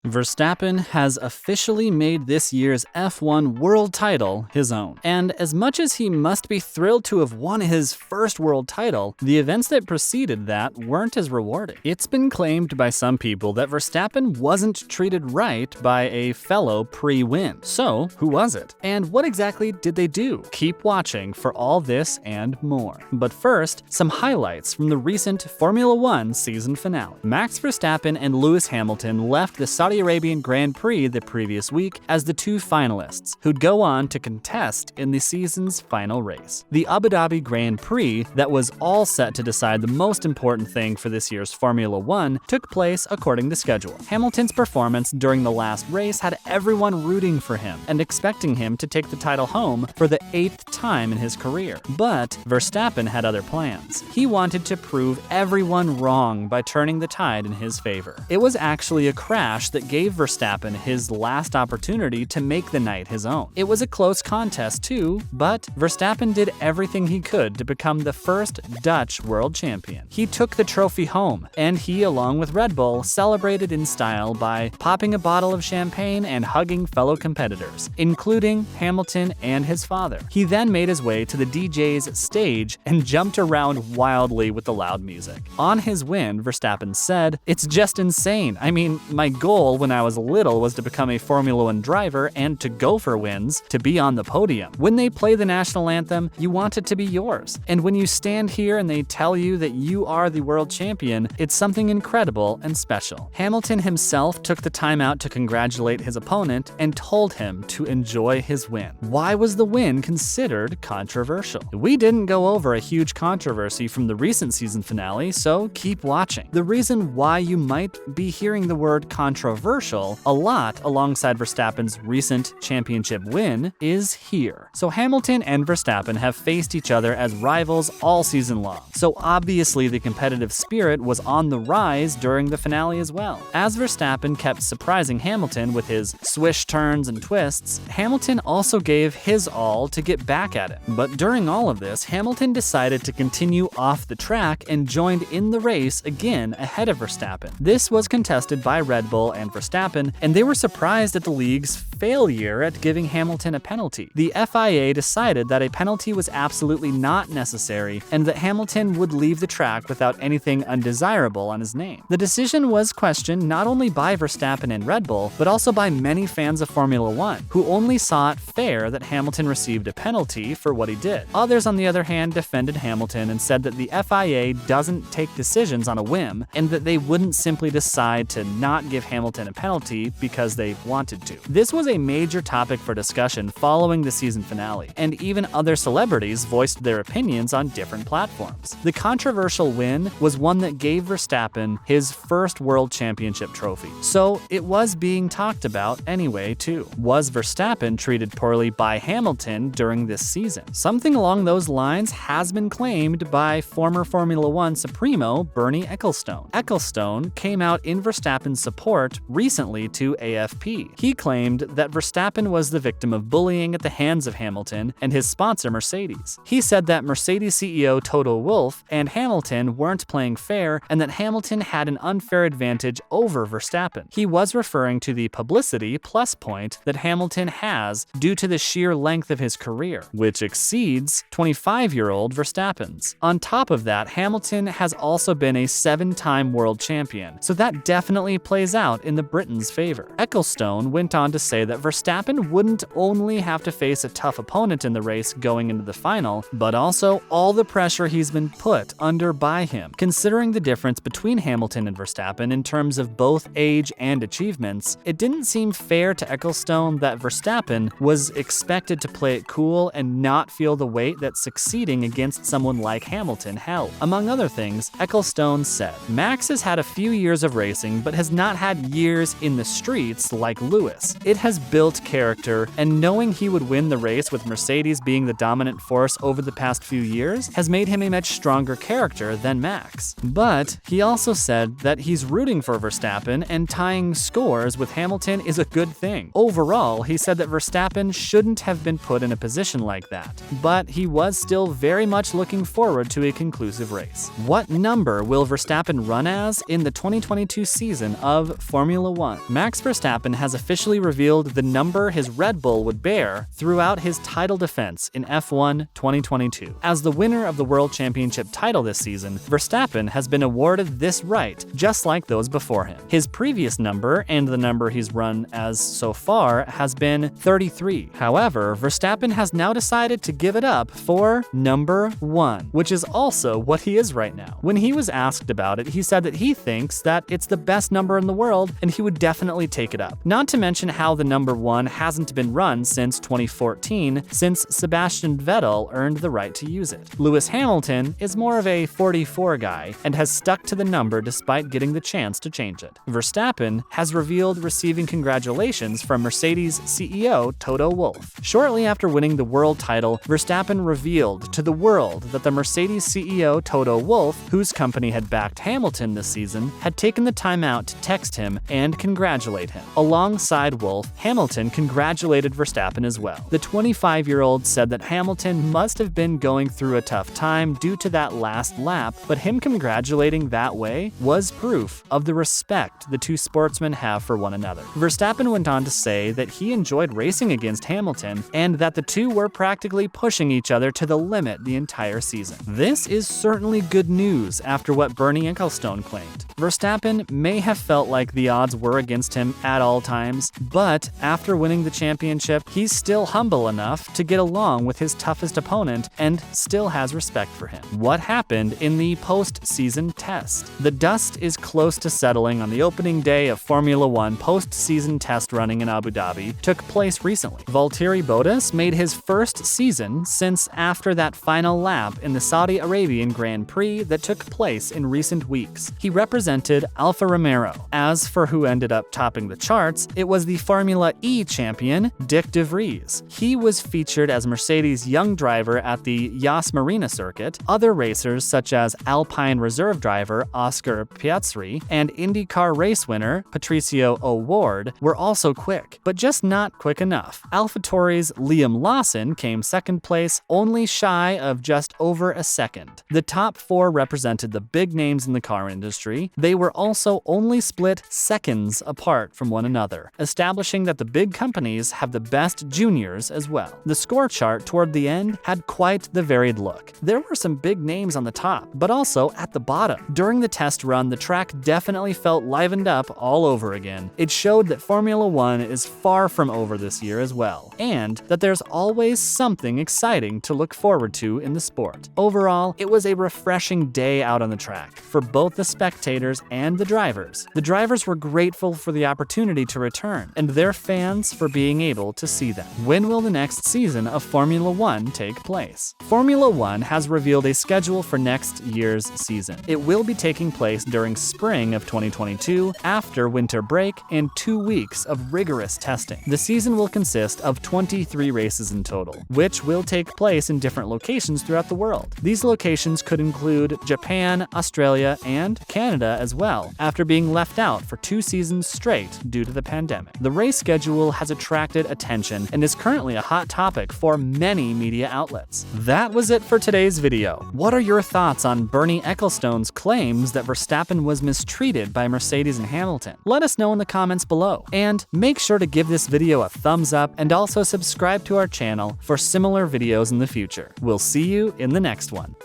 Verstappen has officially made this year's F1 world title his own. And as much as he must be thrilled to have won his first world title, the events that preceded that weren't as rewarding. It's been claimed by some people that Verstappen wasn't treated right by a fellow pre-win. So, who was it? And what exactly did they do? Keep watching for all this and more. But first, some highlights from the recent Formula One season finale. Max Verstappen and Lewis Hamilton left the Saudi Arabian Grand Prix the previous week as the two finalists, who'd go on to contest in the season's final race. The Abu Dhabi Grand Prix, that was all set to decide the most important thing for this year's Formula One, took place according to schedule. Hamilton's performance during the last race had everyone rooting for him and expecting him to take the title home for the 8th time in his career. But Verstappen had other plans. He wanted to prove everyone wrong by turning the tide in his favor. It was actually a crash that gave Verstappen his last opportunity to make the night his own. It was a close contest too, but Verstappen did everything he could to become the first Dutch world champion. He took the trophy home, and he, along with Red Bull, celebrated in style by popping a bottle of champagne and hugging fellow competitors, including Hamilton and his father. He then made his way to the DJ's stage and jumped around wildly with the loud music. On his win, Verstappen said, "It's just insane. I mean, my goal when I was little was to become a Formula One driver and to go for wins, to be on the podium. When they play the national anthem, you want it to be yours. And when you stand here and they tell you that you are the world champion, it's something incredible and special." Hamilton himself took the time out to congratulate his opponent and told him to enjoy his win. Why was the win considered controversial? We didn't go over a huge controversy from the recent season finale, so keep watching. The reason why you might be hearing the word controversial a lot alongside Verstappen's recent championship win is here. So Hamilton and Verstappen have faced each other as rivals all season long. So obviously the competitive spirit was on the rise during the finale as well. As Verstappen kept surprising Hamilton with his swish turns and twists, Hamilton also gave his all to get back at him. But during all of this, Hamilton decided to continue off the track and joined in the race again ahead of Verstappen. This was contested by Red Bull and Verstappen, and they were surprised at the league's failure at giving Hamilton a penalty. The FIA decided that a penalty was absolutely not necessary and that Hamilton would leave the track without anything undesirable on his name. The decision was questioned not only by Verstappen and Red Bull, but also by many fans of Formula One, who only saw it fair that Hamilton received a penalty for what he did. Others, on the other hand, defended Hamilton and said that the FIA doesn't take decisions on a whim and that they wouldn't simply decide to not give Hamilton a penalty because they wanted to. This was a major topic for discussion following the season finale, and even other celebrities voiced their opinions on different platforms. The controversial win was one that gave Verstappen his first world championship trophy, so it was being talked about anyway too. Was Verstappen treated poorly by Hamilton during this season? Something along those lines has been claimed by former Formula One Supremo Bernie Ecclestone. Ecclestone came out in Verstappen's support recently to AFP. He claimed that Verstappen was the victim of bullying at the hands of Hamilton and his sponsor Mercedes. He said that Mercedes CEO Toto Wolff and Hamilton weren't playing fair and that Hamilton had an unfair advantage over Verstappen. He was referring to the publicity plus point that Hamilton has due to the sheer length of his career, which exceeds 25-year-old Verstappen's. On top of that, Hamilton has also been a 7-time world champion, so that definitely plays out in the Britons' favor. Ecclestone went on to say that Verstappen wouldn't only have to face a tough opponent in the race going into the final, but also all the pressure he's been put under by him. Considering the difference between Hamilton and Verstappen in terms of both age and achievements, it didn't seem fair to Ecclestone that Verstappen was expected to play it cool and not feel the weight that succeeding against someone like Hamilton held. Among other things, Ecclestone said, "Max has had a few years of racing but has not had years in the streets like Lewis. It has built character, and knowing he would win the race with Mercedes being the dominant force over the past few years has made him a much stronger character than Max." But he also said that he's rooting for Verstappen and tying scores with Hamilton is a good thing. Overall, he said that Verstappen shouldn't have been put in a position like that, but he was still very much looking forward to a conclusive race. What number will Verstappen run as in the 2022 season of Formula Formula One. Max Verstappen has officially revealed the number his Red Bull would bear throughout his title defense in F1 2022. As the winner of the World Championship title this season, Verstappen has been awarded this right, just like those before him. His previous number, and the number he's run as so far, has been 33. However, Verstappen has now decided to give it up for number 1, which is also what he is right now. When he was asked about it, he said that he thinks that it's the best number in the world and he would definitely take it up. Not to mention how the number 1 hasn't been run since 2014, since Sebastian Vettel earned the right to use it. Lewis Hamilton is more of a 44 guy and has stuck to the number despite getting the chance to change it. Verstappen has revealed receiving congratulations from Mercedes CEO Toto Wolff. Shortly after winning the world title, Verstappen revealed to the world that the Mercedes CEO Toto Wolff, whose company had backed Hamilton this season, had taken the time out to text him and congratulate him. Alongside Wolff, Hamilton congratulated Verstappen as well. The 25-year-old said that Hamilton must have been going through a tough time due to that last lap, but him congratulating that way was proof of the respect the two sportsmen have for one another. Verstappen went on to say that he enjoyed racing against Hamilton and that the two were practically pushing each other to the limit the entire season. This is certainly good news after what Bernie Ecclestone claimed. Verstappen may have felt like the odds were against him at all times, but after winning the championship, he's still humble enough to get along with his toughest opponent and still has respect for him. What happened in the post-season test? The dust is close to settling on the opening day of Formula One post-season test running in Abu Dhabi took place recently. Valtteri Bottas made his first season since after that final lap in the Saudi Arabian Grand Prix that took place in recent weeks. He represented Alfa Romeo. As for who ended up topping the charts, it was the Formula E champion, Dick de Vries. He was featured as Mercedes' young driver at the Yas Marina Circuit. Other racers such as Alpine reserve driver Oscar Piastri and IndyCar race winner Patricio O'Ward were also quick, but just not quick enough. AlphaTauri's Liam Lawson came second place, only shy of just over a second. The top 4 represented the big names in the car industry. They were also only split seconds apart from one another, establishing that the big companies have the best juniors as well. The score chart toward the end had quite the varied look. There were some big names on the top, but also at the bottom. During the test run, the track definitely felt livened up all over again. It showed that Formula One is far from over this year as well, and that there's always something exciting to look forward to in the sport. Overall, it was a refreshing day out on the track for both the spectators and the drivers. The drivers were grateful for the opportunity to return, and their fans for being able to see them. When will the next season of Formula One take place? Formula One has revealed a schedule for next year's season. It will be taking place during spring of 2022, after winter break and 2 weeks of rigorous testing. The season will consist of 23 races in total, which will take place in different locations throughout the world. These locations could include Japan, Australia, and Canada as well, after being left out for 2 seasons straight due to the pandemic. The race schedule has attracted attention and is currently a hot topic for many media outlets. That was it for today's video. What are your thoughts on Bernie Ecclestone's claims that Verstappen was mistreated by Mercedes and Hamilton? Let us know in the comments below. And make sure to give this video a thumbs up and also subscribe to our channel for similar videos in the future. We'll see you in the next one.